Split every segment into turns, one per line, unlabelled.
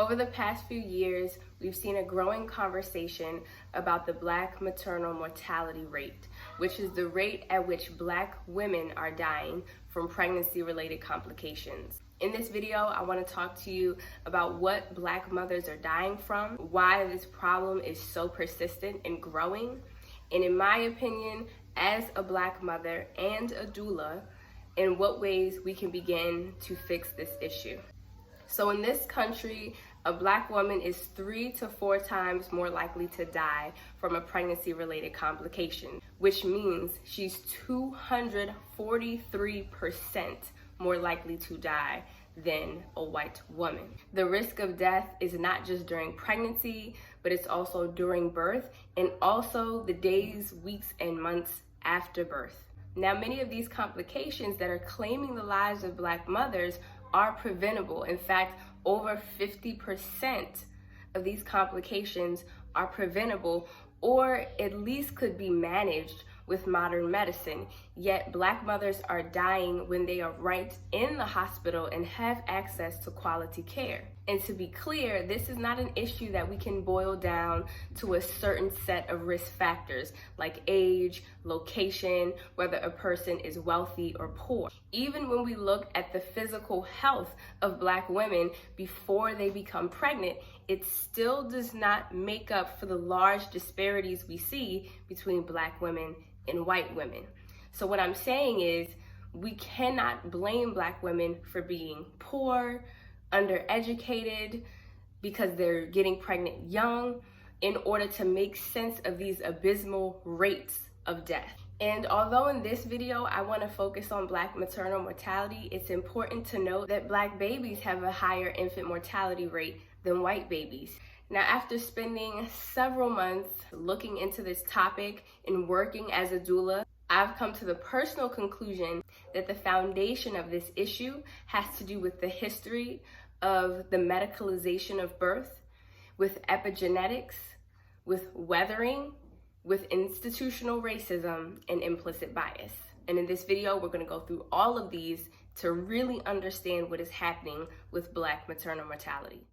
Over the past few years, we've seen a growing conversation about the Black maternal mortality rate, which is the rate at which Black women are dying from pregnancy-related complications. In this video, I want to talk to you about what Black mothers are dying from, why this problem is so persistent and growing, and in my opinion, as a Black mother and a doula, in what ways we can begin to fix this issue. So in this country, a Black woman is 3 to 4 times more likely to die from a pregnancy-related complication, which means she's 243% more likely to die than a white woman. The risk of death is not just during pregnancy, but it's also during birth and also the days, weeks, and months after birth. Now, many of these complications that are claiming the lives of Black mothers are preventable. In fact, over 50% of these complications are preventable or at least could be managed with modern medicine. Yet Black mothers are dying when they are right in the hospital and have access to quality care. And to be clear, this is not an issue that we can boil down to a certain set of risk factors like age, location, whether a person is wealthy or poor. Even when we look at the physical health of Black women before they become pregnant, it still does not make up for the large disparities we see between Black women and white women. So what I'm saying is we cannot blame Black women for being poor, undereducated, because they're getting pregnant young, in order to make sense of these abysmal rates of death. And although in this video I want to focus on Black maternal mortality, it's important to note that Black babies have a higher infant mortality rate than white babies. Now, after spending several months looking into this topic and working as a doula, I've come to the personal conclusion that the foundation of this issue has to do with the history of the medicalization of birth, with epigenetics, with weathering, with institutional racism, and implicit bias. And in this video, we're going to go through all of these to really understand what is happening with Black maternal mortality.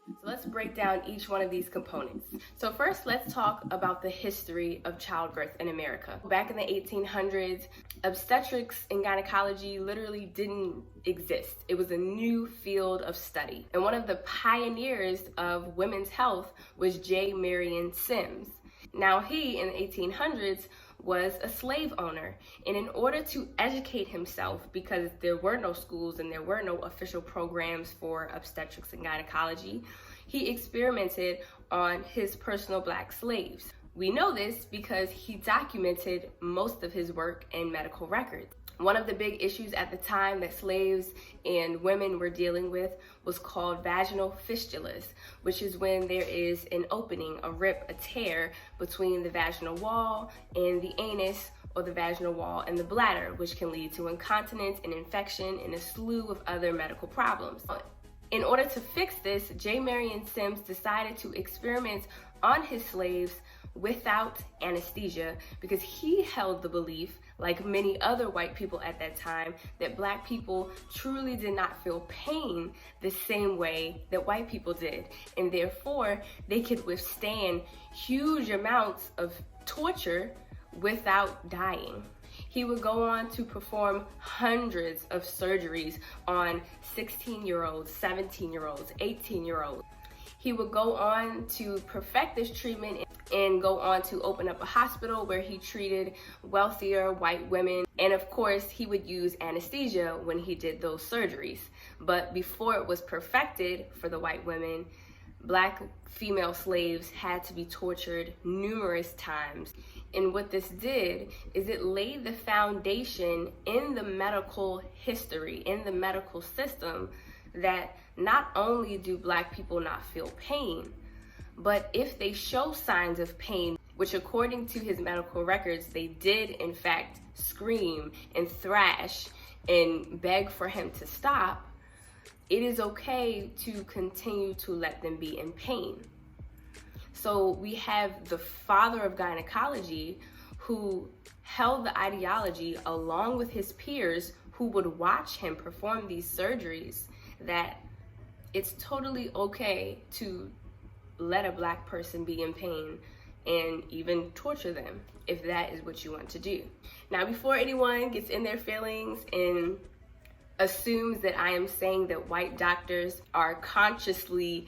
So let's break down each one of these components. So first, let's talk about the history of childbirth in America. Back in the 1800s, obstetrics and gynecology literally didn't exist. It was a new field of study. And one of the pioneers of women's health was Marion Simms. Now, he, in the 1800s, was a slave owner, and in order to educate himself, because there were no schools and there were no official programs for obstetrics and gynecology, he experimented on his personal Black slaves. We know this because he documented most of his work in medical records. One of the big issues at the time that slaves and women were dealing with was called vaginal fistulas, which is when there is an opening, a rip, a tear between the vaginal wall and the anus, or the vaginal wall and the bladder, which can lead to incontinence and infection and a slew of other medical problems. In order to fix this, Marion Simms decided to experiment on his slaves without anesthesia, because he held the belief, like many other white people at that time, that Black people truly did not feel pain the same way that white people did, and therefore they could withstand huge amounts of torture without dying. He would go on to perform hundreds of surgeries on 16-year-olds, 17-year-olds, 18-year-olds. He would go on to perfect this treatment and go on to open up a hospital where he treated wealthier white women. And of course, he would use anesthesia when he did those surgeries. But before it was perfected for the white women, Black female slaves had to be tortured numerous times. And what this did is it laid the foundation in the medical history, in the medical system, that not only do Black people not feel pain, but if they show signs of pain, which according to his medical records, they did in fact scream and thrash and beg for him to stop, it is okay to continue to let them be in pain. So we have the father of gynecology who held the ideology along with his peers who would watch him perform these surgeries, that It's totally okay to let a Black person be in pain and even torture them if that is what you want to do. Now, before anyone gets in their feelings and assumes that I am saying that white doctors are consciously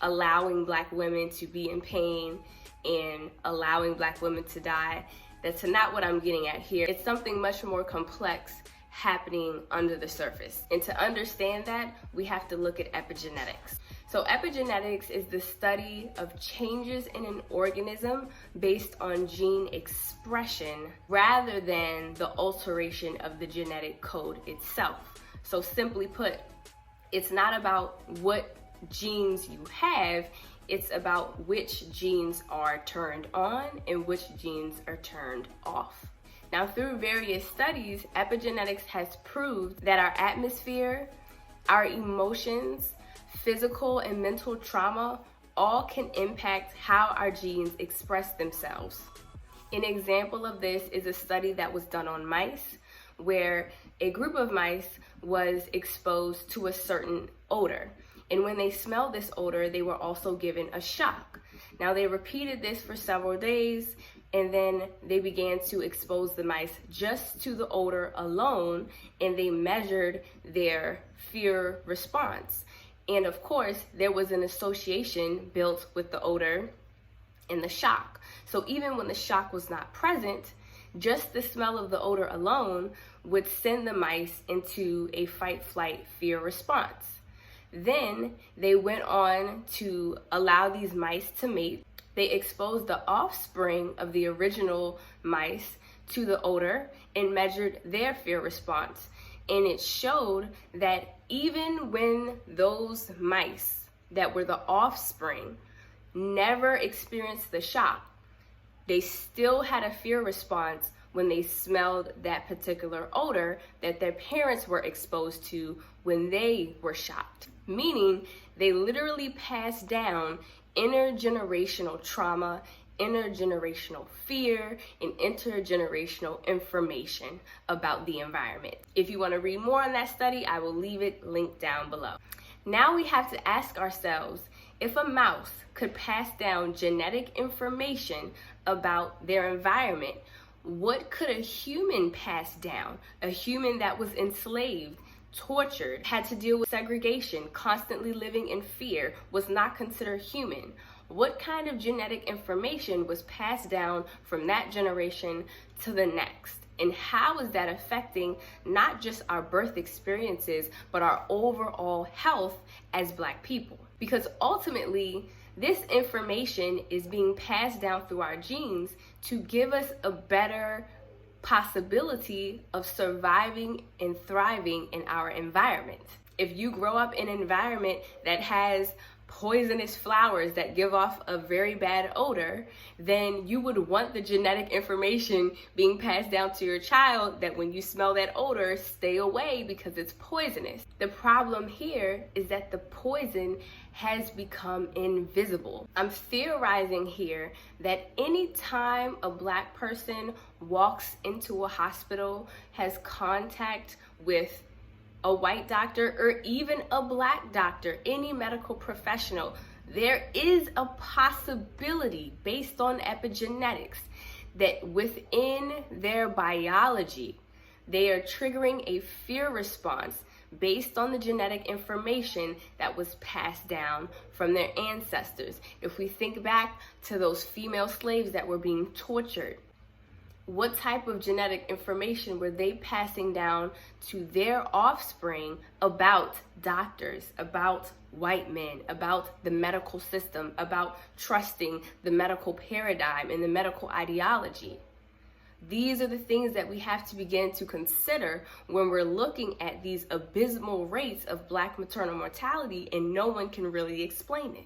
allowing Black women to be in pain and allowing Black women to die, that's not what I'm getting at here. It's something much more complex happening under the surface. And to understand that, we have to look at epigenetics. So epigenetics is the study of changes in an organism based on gene expression rather than the alteration of the genetic code itself. So simply put, it's not about what genes you have, it's about which genes are turned on and which genes are turned off. Now, through various studies, epigenetics has proved that our atmosphere, our emotions, physical and mental trauma all can impact how our genes express themselves. An example of this is a study that was done on mice, where a group of mice was exposed to a certain odor. And when they smelled this odor, they were also given a shock. Now, they repeated this for several days, and then they began to expose the mice just to the odor alone, and they measured their fear response. And of course, there was an association built with the odor and the shock. So even when the shock was not present, just the smell of the odor alone would send the mice into a fight, flight, fear response. Then they went on to allow these mice to mate. They exposed the offspring of the original mice to the odor and measured their fear response. And it showed that even when those mice that were the offspring never experienced the shock, they still had a fear response when they smelled that particular odor that their parents were exposed to when they were shocked. Meaning they literally passed down intergenerational trauma, intergenerational fear, and intergenerational information about the environment. If you want to read more on that study, I will leave it linked down below. Now we have to ask ourselves, if a mouse could pass down genetic information about their environment, what could a human pass down? A human that was enslaved, tortured, had to deal with segregation, constantly living in fear, was not considered human. What kind of genetic information was passed down from that generation to the next? And how is that affecting not just our birth experiences, but our overall health as Black people? Because ultimately, this information is being passed down through our genes to give us a better possibility of surviving and thriving in our environment. If you grow up in an environment that has poisonous flowers that give off a very bad odor, then you would want the genetic information being passed down to your child that when you smell that odor, stay away because it's poisonous. The problem here is that the poison has become invisible. I'm theorizing here that anytime a Black person walks into a hospital, has contact with a white doctor or even a Black doctor, any medical professional, there is a possibility based on epigenetics that within their biology, they are triggering a fear response based on the genetic information that was passed down from their ancestors. If we think back to those female slaves that were being tortured, what type of genetic information were they passing down to their offspring about doctors, about white men, about the medical system, about trusting the medical paradigm and the medical ideology? These are the things that we have to begin to consider when we're looking at these abysmal rates of Black maternal mortality, and no one can really explain it.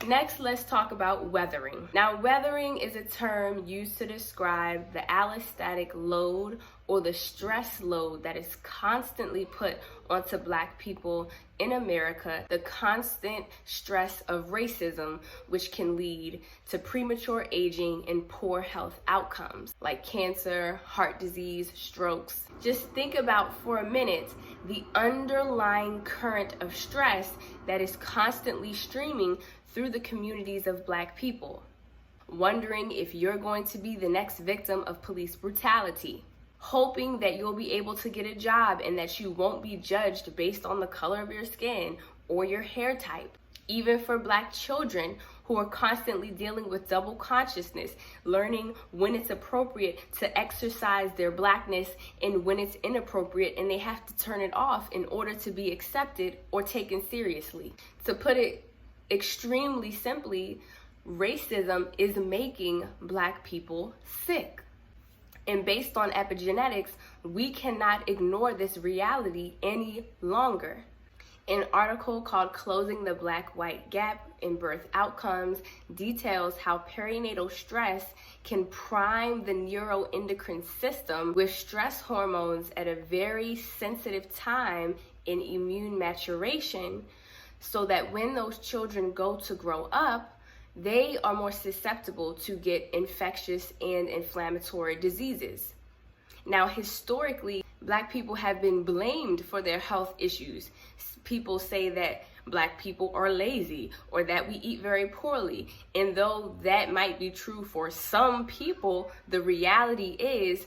Next, let's talk about weathering. Now, weathering is a term used to describe the allostatic load or the stress load that is constantly put onto Black people in America, the constant stress of racism, which can lead to premature aging and poor health outcomes like cancer, heart disease, strokes. Just think about for a minute the underlying current of stress that is constantly streaming through the communities of Black people. Wondering if you're going to be the next victim of police brutality, hoping that you'll be able to get a job and that you won't be judged based on the color of your skin or your hair type. Even for Black children who are constantly dealing with double consciousness, learning when it's appropriate to exercise their Blackness and when it's inappropriate and they have to turn it off in order to be accepted or taken seriously. To put it extremely simply, racism is making Black people sick. And based on epigenetics, we cannot ignore this reality any longer. An article called Closing the Black-White Gap in Birth Outcomes details how perinatal stress can prime the neuroendocrine system with stress hormones at a very sensitive time in immune maturation, so that when those children go to grow up, they are more susceptible to get infectious and inflammatory diseases. Now, historically, Black people have been blamed for their health issues. People say that Black people are lazy or that we eat very poorly. And though that might be true for some people, the reality is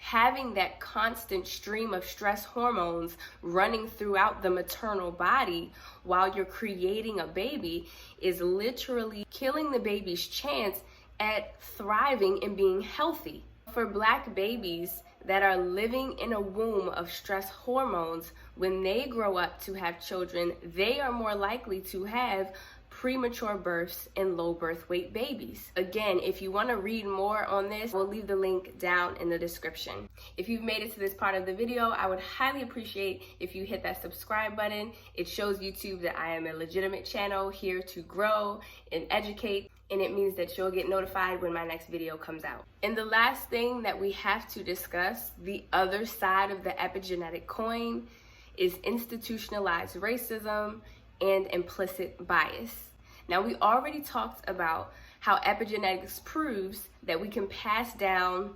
having that constant stream of stress hormones running throughout the maternal body while you're creating a baby is literally killing the baby's chance at thriving and being healthy. For Black babies that are living in a womb of stress hormones, when they grow up to have children, they are more likely to have premature births and low birth weight babies. Again, if you want to read more on this, we'll leave the link down in the description. If you've made it to this part of the video, I would highly appreciate if you hit that subscribe button. It shows YouTube that I am a legitimate channel here to grow and educate, and it means that you'll get notified when my next video comes out. And the last thing that we have to discuss, the other side of the epigenetic coin, is institutionalized racism and implicit bias. Now, we already talked about how epigenetics proves that we can pass down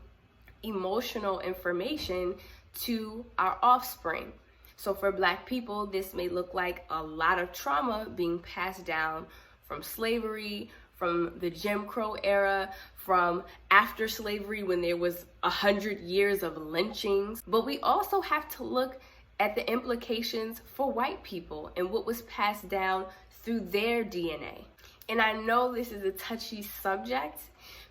emotional information to our offspring. So for Black people, this may look like a lot of trauma being passed down from slavery, from the Jim Crow era, from after slavery when there was 100 years of lynchings. But we also have to look at the implications for white people and what was passed down through their DNA. And I know this is a touchy subject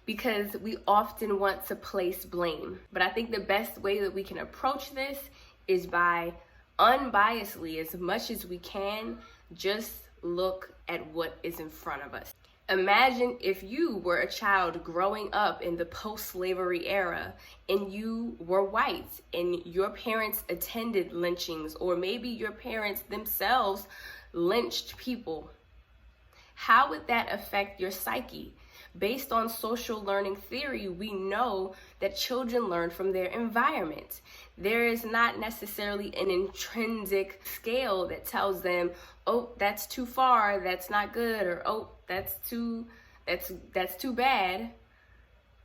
because we often want to place blame, but I think the best way that we can approach this is by unbiasedly, as much as we can, just look at what is in front of us. Imagine if you were a child growing up in the post-slavery era and you were white and your parents attended lynchings, or maybe your parents themselves lynched people. How would that affect your psyche? Based on social learning theory, we know that children learn from their environment. There is not necessarily an intrinsic scale that tells them, oh, that's too far, that's not good, or oh, that's too bad.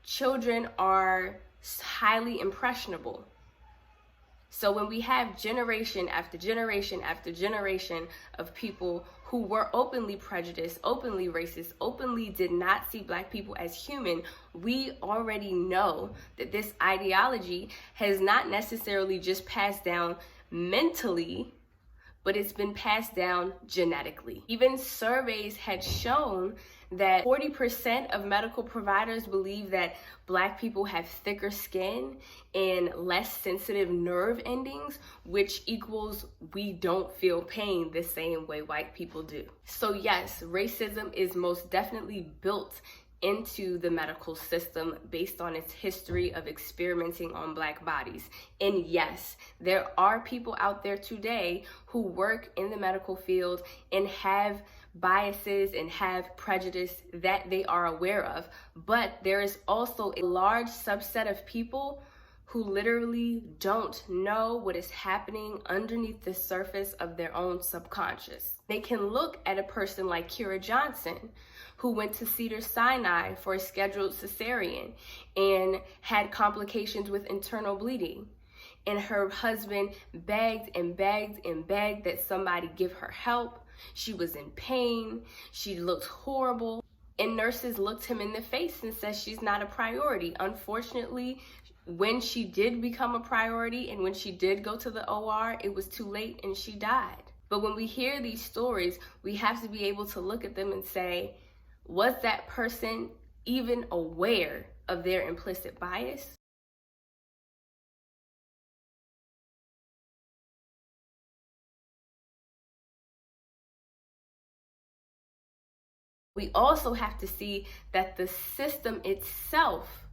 Children are highly impressionable. So when we have generation after generation after generation of people who were openly prejudiced, openly racist, openly did not see Black people as human, we already know that this ideology has not necessarily just passed down mentally, but it's been passed down genetically. Even surveys had shown that 40% of medical providers believe that Black people have thicker skin and less sensitive nerve endings, which equals we don't feel pain the same way white people do. So yes, racism is most definitely built into the medical system based on its history of experimenting on Black bodies. And yes, there are people out there today who work in the medical field and have biases and have prejudice that they are aware of, but there is also a large subset of people who literally don't know what is happening underneath the surface of their own subconscious. They can look at a person like Kira Johnson, who went to Cedars-Sinai for a scheduled cesarean and had complications with internal bleeding. And her husband begged and begged and begged that somebody give her help. She was in pain. She looked horrible. And nurses looked him in the face and said she's not a priority. Unfortunately, when she did become a priority and when she did go to the OR, it was too late and she died. But when we hear these stories, we have to be able to look at them and say, was that person even aware of their implicit bias? We also have to see that the system itself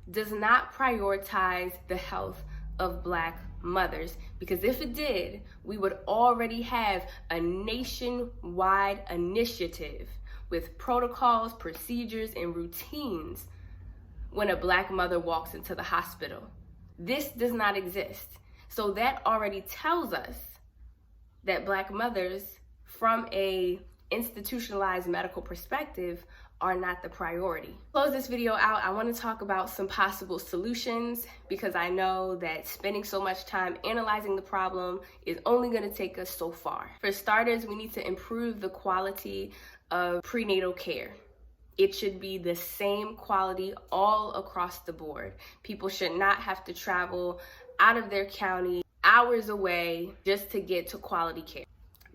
does not prioritize the health of Black mothers, because if it did, we would already have a nationwide initiative with protocols, procedures, and routines when a Black mother walks into the hospital. This does not exist. So that already tells us that Black mothers, from a institutionalized medical perspective, are not the priority. To close this video out, I want to talk about some possible solutions, because I know that spending so much time analyzing the problem is only going to take us so far. For starters, we need to improve the quality of prenatal care. It should be the same quality all across the board. People should not have to travel out of their county, hours away, just to get to quality care.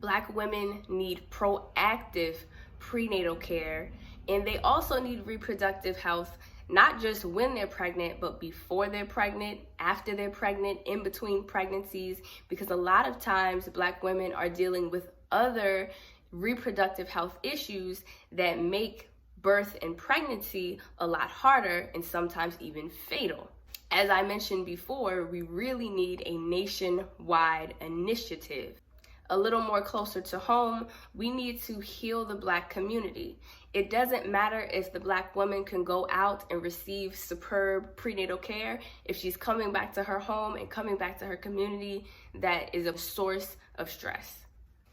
Black women need proactive prenatal care, and they also need reproductive health, not just when they're pregnant, but before they're pregnant, after they're pregnant, in between pregnancies, because a lot of times Black women are dealing with other reproductive health issues that make birth and pregnancy a lot harder and sometimes even fatal. As I mentioned before, we really need a nationwide initiative. A little more closer to home, we need to heal the Black community. It doesn't matter if the Black woman can go out and receive superb prenatal care. If she's coming back to her home and coming back to her community, that is a source of stress.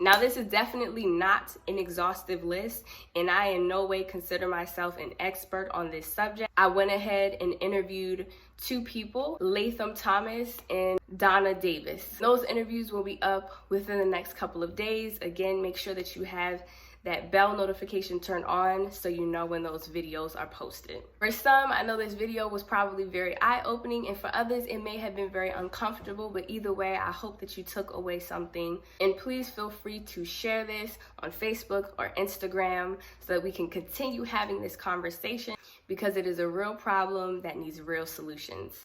Now, this is definitely not an exhaustive list, and I in no way consider myself an expert on this subject. I went ahead and interviewed 2 people, Latham Thomas and Donna Davis. Those interviews will be up within the next couple of days. Again, make sure that you have that bell notification turned on so you know when those videos are posted. For some, I know this video was probably very eye-opening, and for others, it may have been very uncomfortable, but either way, I hope that you took away something. And please feel free to share this on Facebook or Instagram so that we can continue having this conversation, because it is a real problem that needs real solutions.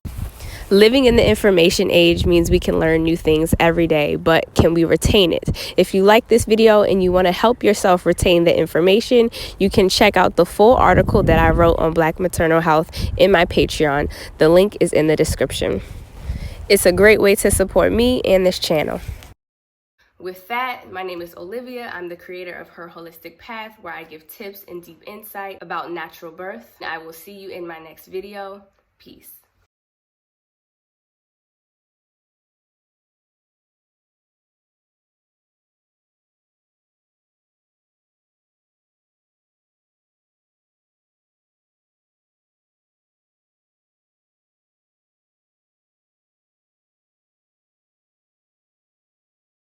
Living in the information age means we can learn new things every day, but can we retain it? If you like this video and you want to help yourself retain the information, you can check out the full article that I wrote on Black maternal health in my Patreon. The link is in the description. It's a great way to support me and this channel. With that, my name is Olivia. I'm the creator of Her Holistic Path, where I give tips and deep insight about natural birth. I will see you in my next video. Peace.